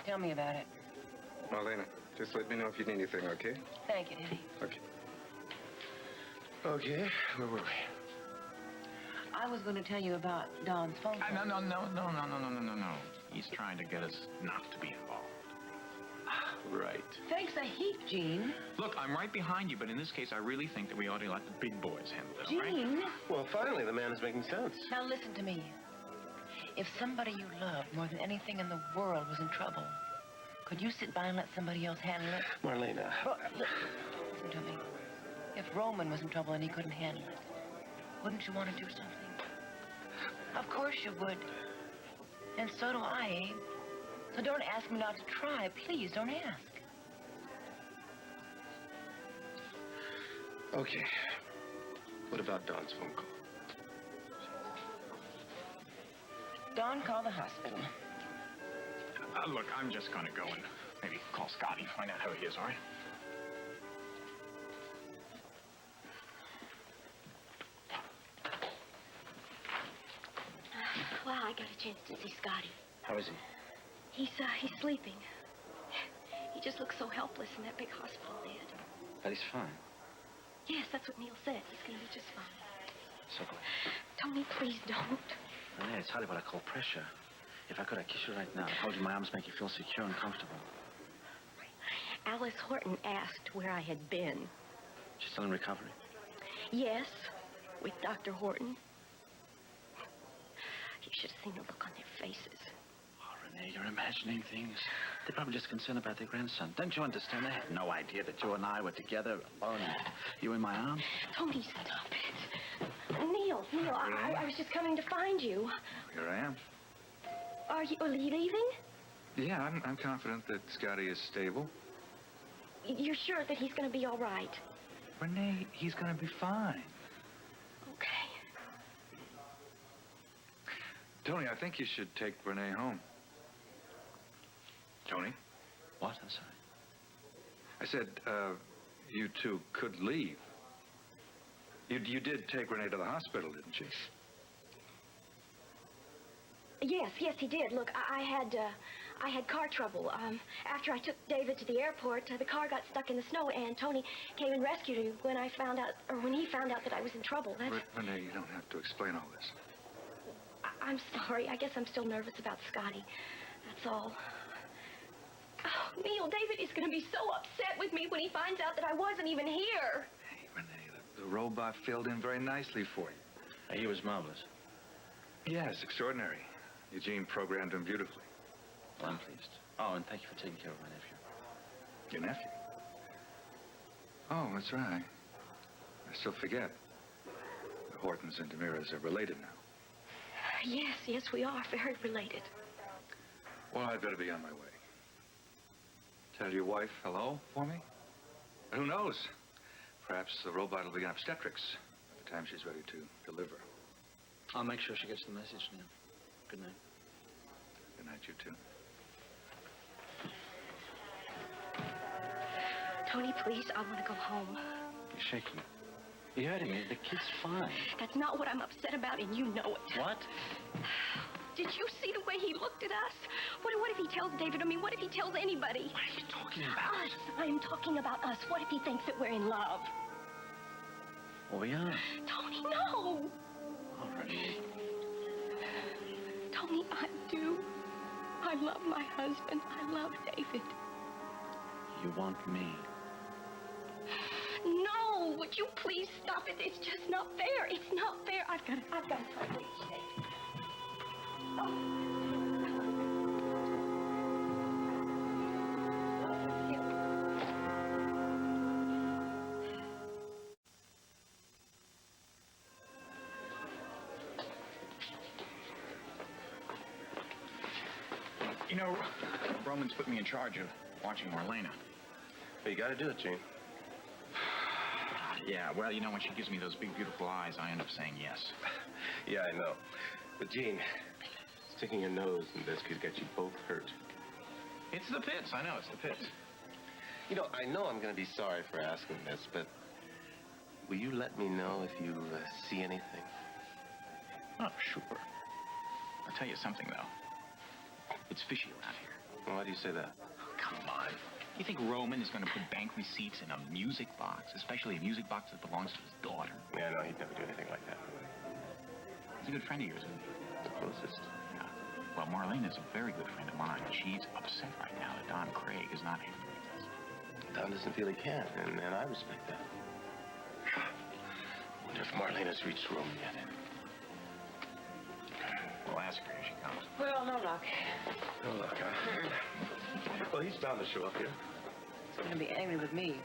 Tell me about it. Marlena, just let me know if you need anything, okay? Thank you, Daddy. Okay. Okay, where were we? I was going to tell you about Don's phone call. No. He's trying to get us not to be involved. Right. Thanks a heap, Gene. Look, I'm right behind you, but in this case, I really think that we ought to let the big boys handle it, all right? Gene. Well, finally, the man is making sense. Now listen to me. If somebody you loved more than anything in the world was in trouble, could you sit by and let somebody else handle it? Marlena. Listen to me. If Roman was in trouble and he couldn't handle it, wouldn't you want to do something? Of course you would. And so do I, Abe. So don't ask me not to try. Please, don't ask. Okay. What about Don's phone call? Don called the hospital. Look, I'm just going to go and maybe call Scotty, find out how he is, all right? Well, I got a chance to see Scotty. How is he? He's sleeping. He just looks so helpless in that big hospital bed. But he's fine. Yes, that's what Neil said. He's going to be just fine. So good. Tony, please don't. Renee, it's hardly what I call pressure. If I could, I'd kiss you right now. Hold you, my arms make you feel secure and comfortable. Alice Horton asked where I had been. She's still in recovery? Yes, with Dr. Horton. You should have seen the look on their faces. Oh, Renee, you're imagining things. They're probably just concerned about their grandson. Don't you understand? They had no idea that you and I were together alone. You in my arms? Tony, stop it. Neil, I was just coming to find you. Here I am. Are you leaving? Yeah, I'm confident that Scotty is stable. You're sure that he's going to be all right? Renee, he's going to be fine. Okay. Tony, I think you should take Renee home. Tony? What? I'm sorry. I said, you two could leave. You did take Renee to the hospital, didn't you? Yes, he did. Look, I had car trouble. After I took David to the airport, the car got stuck in the snow, and Tony came and rescued me when he found out that I was in trouble. Renee, you don't have to explain all this. I'm sorry. I guess I'm still nervous about Scotty. That's all. Oh, Neil, David is going to be so upset with me when he finds out that I wasn't even here. Hey, Renee, the robot filled in very nicely for you. He was marvelous. Yes, extraordinary. Eugene programmed him beautifully. Well, I'm pleased. Oh, and thank you for taking care of my nephew. Your nephew? Oh, that's right. I still forget. The Hortons and Demiras are related now. Yes, we are very related. Well, I'd better be on my way. Tell your wife hello for me? Who knows? Perhaps the robot will be in obstetrics by the time she's ready to deliver. I'll make sure she gets the message, Neil. Good night. Good night, you too. Tony, please, I want to go home. You're shaking. You heard him. The kid's fine. That's not what I'm upset about, and you know it. What? Did you see the way he looked at us? What if he tells David? I mean, what if he tells anybody? What are you talking about? Us. I am talking about us. What if he thinks that we're in love? Well, we are. Tony, no. Already. Tony, I do. I love my husband. I love David. You want me? No, would you please stop it? It's just not fair. It's not fair. I've got to try this. You know, Roman's put me in charge of watching Marlena. But you gotta do it, Gene. Yeah, well, you know, when she gives me those big, beautiful eyes, I end up saying yes. Yeah, I know. But, Gene, sticking your nose in this could get you both hurt. It's the pits. I know, it's the pits. You know I'm going to be sorry for asking this, but will you let me know if you see anything? Oh, sure. I'll tell you something, though. It's fishy around here. Why do you say that? Come on. You think Roman is going to put bank receipts in a music box, especially a music box that belongs to his daughter? Yeah, no, he'd never do anything like that. He's a good friend of yours, isn't he? The closest. Yeah. Well, Marlene is a very good friend of mine. She's upset right now that Don Craig is not handling this. Don doesn't feel he can, and I respect that. I wonder if Marlene has reached Roman yet. We'll ask her. Here she comes. Well, no luck. No luck, huh? Well, he's bound to show up here. He's going to be angry with me.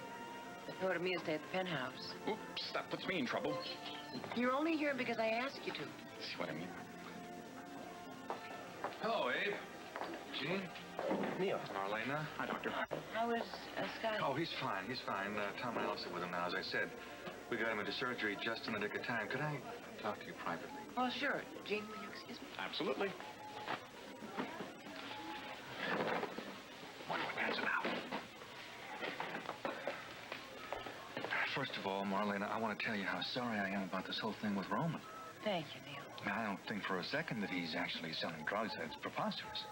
He ordered me to stay at the penthouse. Oops, that puts me in trouble. You're only here because I asked you to. See what I mean? Hello, Abe. Jean? Neil. Marlena? Hi, Doctor. How is Scott? Oh, he's fine. He's fine. Tom and Elsie with him now, as I said. We got him into surgery just in the nick of time. Could I talk to you privately? Oh, sure. Jean, will you excuse me? Absolutely. Wonder what that's about. First of all, Marlena, I want to tell you how sorry I am about this whole thing with Roman. Thank you, Neil. Now, I don't think for a second that he's actually selling drugs. It's preposterous.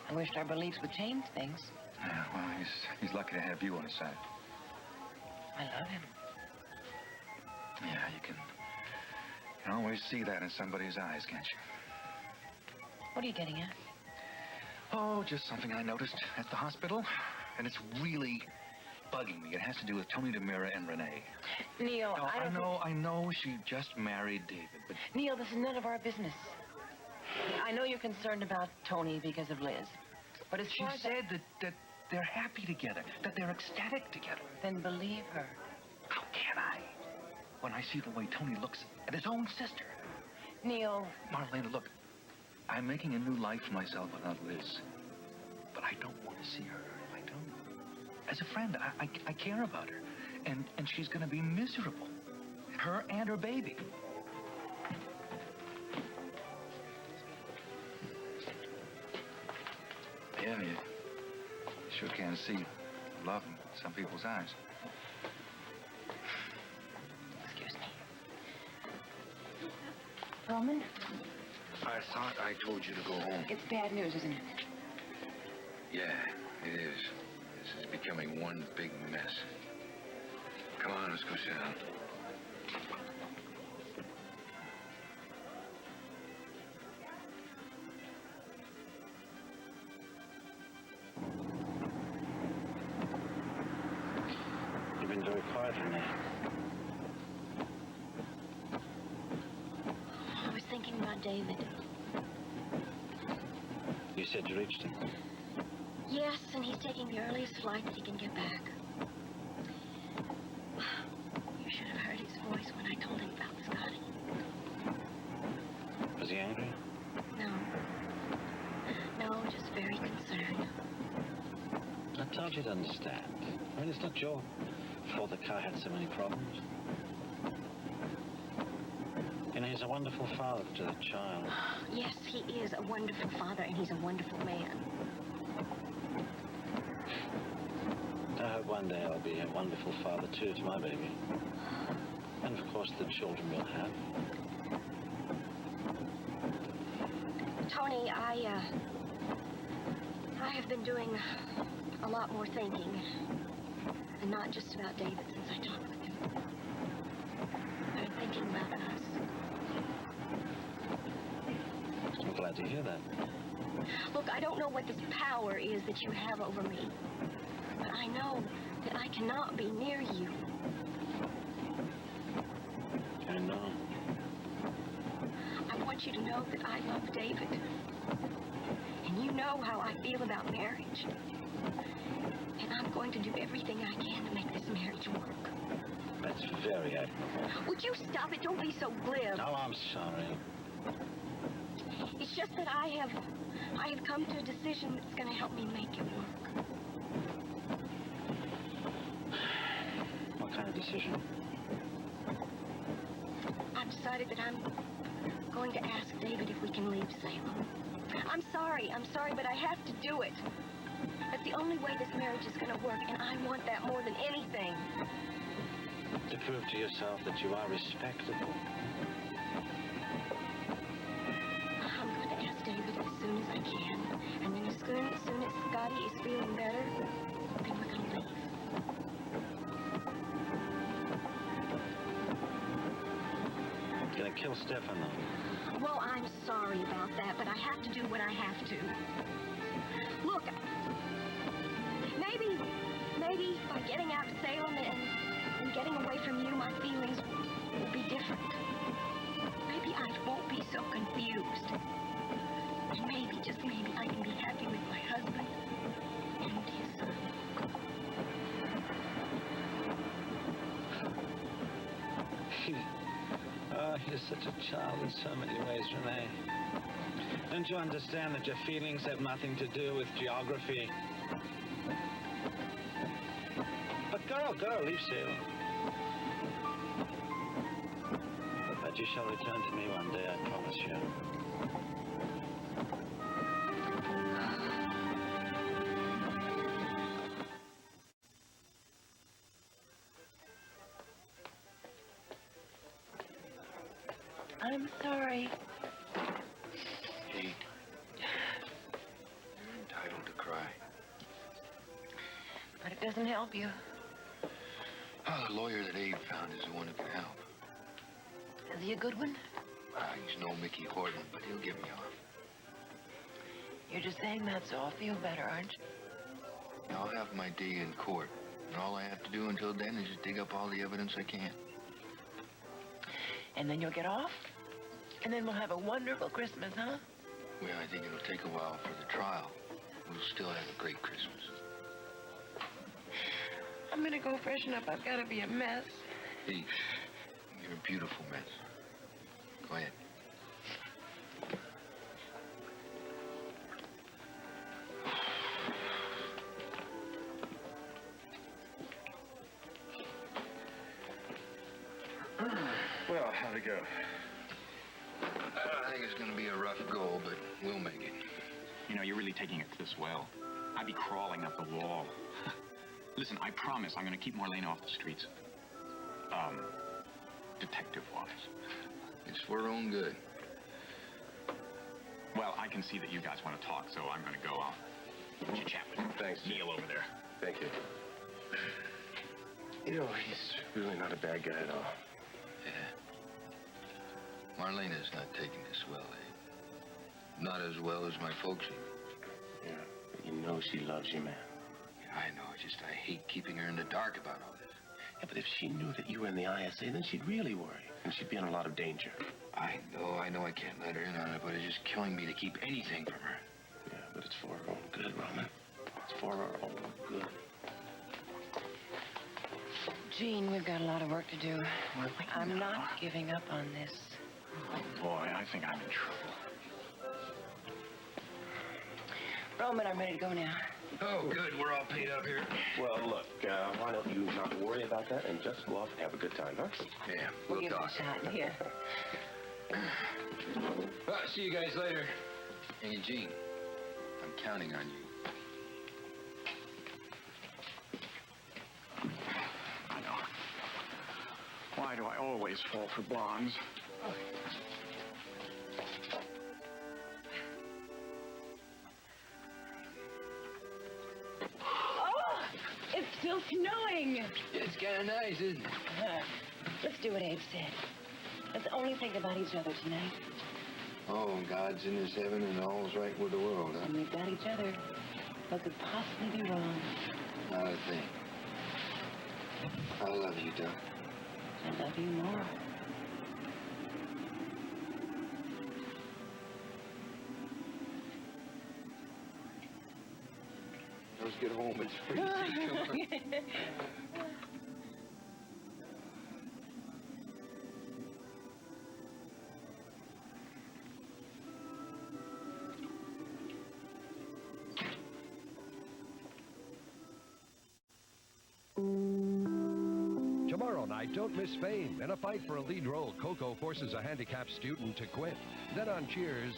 I wished our beliefs would change things. Yeah, well, he's lucky to have you on his side. I love him. Yeah, you can always see that in somebody's eyes, can't you? What are you getting at? Oh, just something I noticed at the hospital, and it's really bugging me. It has to do with Tony DeMira and Renee. Neil, No, I don't I know she just married David, but Neil, this is none of our business. I know you're concerned about Tony because of Liz. But as she far as said that they're happy together, that they're ecstatic together. Then believe her. How can I? When I see the way Tony looks at his own sister. Neil. Marlena, look, I'm making a new life for myself without Liz. But I don't want to see her. I don't. As a friend, I care about her. And she's going to be miserable. Her and her baby. Yeah, you sure can see love in some people's eyes. Excuse me. Roman? I thought I told you to go home. It's bad news, isn't it? Yeah, it is. This is becoming one big mess. Come on, let's go sit down. You've been very quiet, Renee. I was thinking about David. You said you reached him. Yes, and he's taking the earliest flight that he can get back. You should have heard his voice when I told him about Scotty. Was he angry? No. No, just very concerned. I told you to understand. I mean, it's not your fault the car had so many problems. You know, he's a wonderful father to the child. Yes, he is a wonderful father, and he's a wonderful man. I hope one day I'll be a wonderful father, too, to my baby. And, of course, the children we'll have. Tony, I have been doing a lot more thinking. And not just about David since I talked with him. I've been thinking about us. I'm glad to hear that. Look, I don't know what this power is that you have over me. But I know that I cannot be near you. I know. I want you to know that I love David. And you know how I feel about marriage. And I'm going to do everything I can to make this marriage work. That's very admirable. Would you stop it? Don't be so glib. No, I'm sorry. It's just that I have come to a decision that's going to help me make it work. What kind of decision? I've decided that I'm going to ask David if we can leave Salem. I'm sorry, but I have to do it. That's the only way this marriage is going to work, and I want that more than anything. To prove to yourself that you are respectable. I'm going to ask David as soon as I can, and then as soon kill Stefano. Well, I'm sorry about that, but I have to do what I have to. Look, maybe by getting out of Salem and getting away from you, my feelings will be different. Maybe I won't be so confused. And maybe, just maybe, I can be happy with my husband and his son. Oh, you're such a child in so many ways, Renee. Don't you understand that your feelings have nothing to do with geography? But girl, leave Salem. But you shall return to me one day, I promise you. I'm sorry. Kate, you're entitled to cry. But it doesn't help you. Oh, the lawyer that Abe found is the one who can help. Is he a good one? He's no Mickey Horton, but he'll get me off. You're just saying that so I'll feel better, aren't you? I'll have my day in court, and all I have to do until then is just dig up all the evidence I can. And then you'll get off? And then we'll have a wonderful Christmas, huh? Well, I think it'll take a while for the trial. We'll still have a great Christmas. I'm gonna go freshen up. I've gotta be a mess. Hey, you're a beautiful mess. Go ahead. Well, how'd it go? I think it's going to be a rough goal, but we'll make it. You know, you're really taking it this well. I'd be crawling up the wall. Listen, I promise I'm going to keep Marlene off the streets. Detective-wise. It's for her own good. Well, I can see that you guys want to talk, so I'm going to go out. Chit-chat with Thanks, Jim. Neil over there. Thank you. You know, he's really not a bad guy at all. Yeah. Marlena's not taking this well, eh? Not as well as my folks even. Yeah, but you know she loves you, man. Yeah, I know. I hate keeping her in the dark about all this. Yeah, but if she knew that you were in the ISA, then she'd really worry. And she'd be in a lot of danger. I know I can't let her in on it, but it's just killing me to keep anything from her. Yeah, but it's for her own good, Roman. It's for her own good. Gene, we've got a lot of work to do. I'm not giving up on this. Oh, boy, I think I'm in trouble. Roman, I'm ready to go now. Oh, good. We're all paid up here. Well, look, why don't you not worry about that and just go off and have a good time, huh? Yeah, We'll we'll give it talk. a shot. Here. Well, see you guys later. Hey, Gene, I'm counting on you. I know. Why do I always fall for bonds? It's still snowing. It's kind of nice, isn't it? Let's do what Abe said. Let's only think about each other tonight. Oh, God's in his heaven and all's right with the world, huh? And we've got each other. What could possibly be wrong? Not a thing. I love you, Doc. I love you more. Let's get home. It's freezing. Tomorrow night, don't miss Fame. In a fight for a lead role, Coco forces a handicapped student to quit. Then on Cheers...